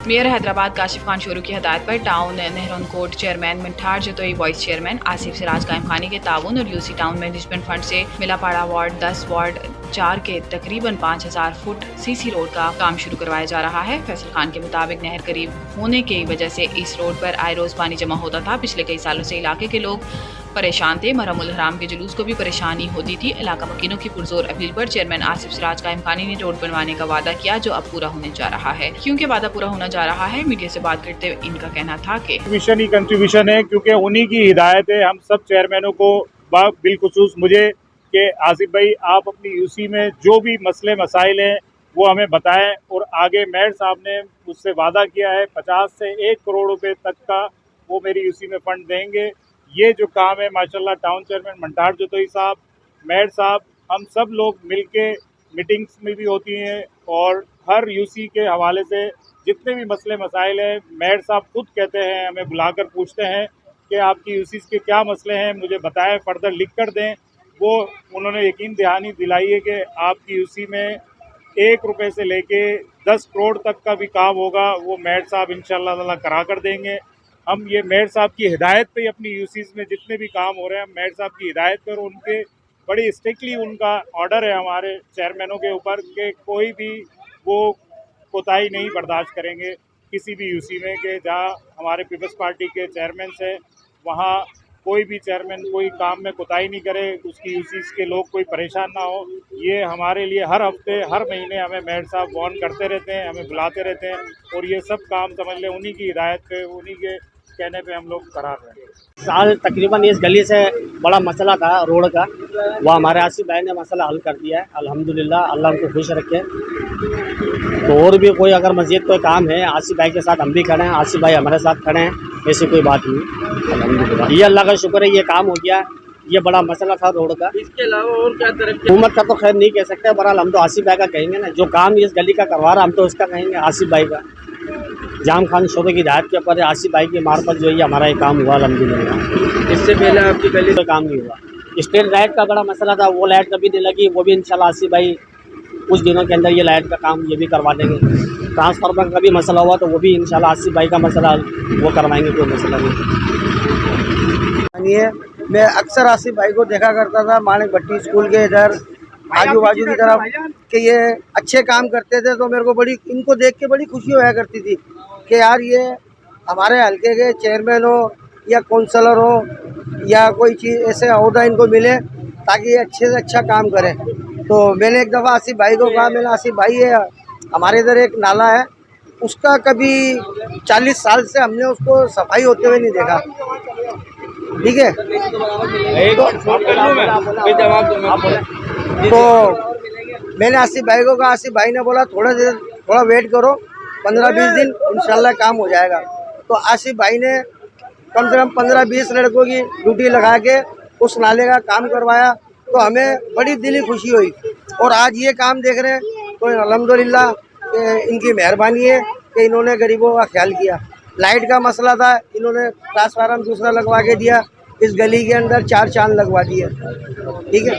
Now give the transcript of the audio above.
Mayor Hyderabad Kashif Khan Shoro की हदायत पर टाउन नेहरुन court chairman Mithar Jatoi vice chairman Asif Siraj Qaim Khani के ताउन और यूसी टाउन मैनेजमेंट फंड से मिलापाड़ा वार्ड 10 वार्ड 4 के तकरीबन 5000 फुट सीसी रोड का काम शुरू करवाया जा रहा है। फैसल खान के मुताबिक नहर करीब होने की वजह से इस रोड पर आए रोज पानी जमा होता था। पिछले कई सालों से इलाके के लोग परेशान थे। महरमुल हराम के जुलूस को भी परेशानी होती थी। इलाका मकीनों की पुरजोर अपील पर चेयरमैन आसिफ सिराज कायम खानी ने रोड बनवाने का वादा किया, जो अब पूरा होने जा रहा है। क्योंकि वादा पूरा होना जा रहा है, मीडिया से बात करते हुए इनका कहना था कि कंट्रीब्यूशन ही कंट्रीब्यूशन है, क्योंकि उन्हीं की हिदायत है हम सब चेयरमैनों को, बिलखुसूस मुझे, कि आसिफ भाई आप अपनी यूसी में जो भी मसले मसाइल हैं वो हमें बताएं। और आगे मेयर साहब ने मुझसे वादा किया है 50 से 1 करोड़ रुपए तक का वो मेरी यूसी में फंड देंगे। ये जो काम है माशाल्लाह टाउन चेयरमैन मंटार जतोई साहब, मेयर साहब, हम सब लोग मिलके मीटिंग्स में भी होती हैं और हर यूसी के हवाले से जितने भी मसले मसाइल हैं मेयर साहब खुद कहते हैं, हमें बुलाकर पूछते हैं कि आपकी यूसीज के क्या मसले हैं, मुझे बताएं, फर्दर लिख कर दें। वो उन्होंने यकीन दहानी दिलाई है कि आपकी यूसी में 1 रुपये से लेके 10 करोड़ तक का भी काम होगा वो मेयर साहब इंशाअल्लाह ताला करा कर देंगे। हम ये मेयर साहब की हिदायत पे ही अपनी यूसीज में जितने भी काम हो रहे हैं, मेयर साहब की हिदायत पर उनके बड़ी स्ट्रिक्टली उनका ऑर्डर है हमारे चेयरमैनों के ऊपर कि कोई भी वो कोताही नहीं बर्दाश्त करेंगे किसी भी यूसी में, कि जहाँ हमारे पीपल्स पार्टी के चेयरमैन से वहाँ कोई भी चेयरमैन कोई काम में कोताही नहीं करे, उसकी यूसीज के लोग कोई परेशान ना हो। ये हमारे लिए हर हफ्ते हर महीने हमें मेयर साहब वार्न करते रहते हैं, हमें बुलाते रहते हैं और ये सब काम समझ लें उन्हीं की हिदायत पे, उन्हीं के कहने पे हम लोग करा रहे हैं। साल तकरीबन इस गली से बड़ा मसला था रोड का, वो हमारे आसिफ भाई ने मसला हल कर दिया है अल्हम्दुलिल्लाह, अल्लाह उनको खुश रखे। तो और भी कोई अगर मस्जिद कोई काम है, आसिफ भाई के साथ हम भी खड़े हैं, आसिफ भाई हमारे साथ खड़े हैं, ऐसी कोई बात नहीं अल्हम्दुलिल्लाह। ये अल्लाह का शुक्र है, ये काम हो गया। ये बड़ा मसला था रोड का। इसके अलावा और क्या तरक्की? हुकूमत का तो खैर नहीं कह सकते, बहरहाल हम तो आसिफ भाई का कहेंगे ना, जो काम इस गली का करवा रहा हम तो उसका कहेंगे आसिफ भाई का। जाम खान शोबे की हिदायत के ऊपर आसिफ भाई की मार्फत जो है हमारा ये काम हुआ अल्हम्दुलिल्लाह। इससे पहले आपकी गली कोई काम नहीं हुआ। स्ट्रीट लाइट का बड़ा मसला था, वो लाइट कभी नहीं लगी, वो भी इंशाल्लाह आसिफ भाई कुछ दिनों के अंदर ये लाइट का काम ये भी करवा देंगे। ट्रांसफार्मर का भी मसला हुआ तो वो भी इंशाल्लाह आसिफ भाई का मसला वो करवाएंगे, कोई मसला नहीं है। मैं अक्सर आसिफ भाई को देखा करता था मानिक भट्टी स्कूल के इधर आजू बाजू की तरफ कि ये अच्छे काम करते थे, तो मेरे को बड़ी इनको देख के बड़ी खुशी होया करती थी कि यार ये हमारे हल्के के चेयरमैन हो या काउंसलर हो या कोई चीज़ ऐसे अहदा इनको मिले ताकि ये अच्छे से अच्छा काम करें। तो मैंने एक दफ़ा आसिफ भाई को कहा, मैंने आसिफ भाई ये हमारे इधर एक नाला है, उसका कभी 40 साल से हमने उसको सफाई होते हुए नहीं देखा, ठीक है। तो मैंने आसिफ भाई को कहा, आसिफ भाई ने बोला थोड़ा वेट करो, 15-20 दिन इंशाल्लाह काम हो जाएगा। तो आसिफ भाई ने कम से कम 15-20 लड़कों की ड्यूटी लगा के उस नाले का काम करवाया, तो हमें बड़ी दिली खुशी हुई। और आज ये काम देख रहे हैं तो अल्हम्दुलिल्लाह इनकी मेहरबानी है कि इन्होंने गरीबों का ख्याल किया। लाइट का मसला था, इन्होंने ट्रांसफार्मर दूसरा लगवा के दिया, इस गली के अंदर 4 चांद लगवा दिए, ठीक है।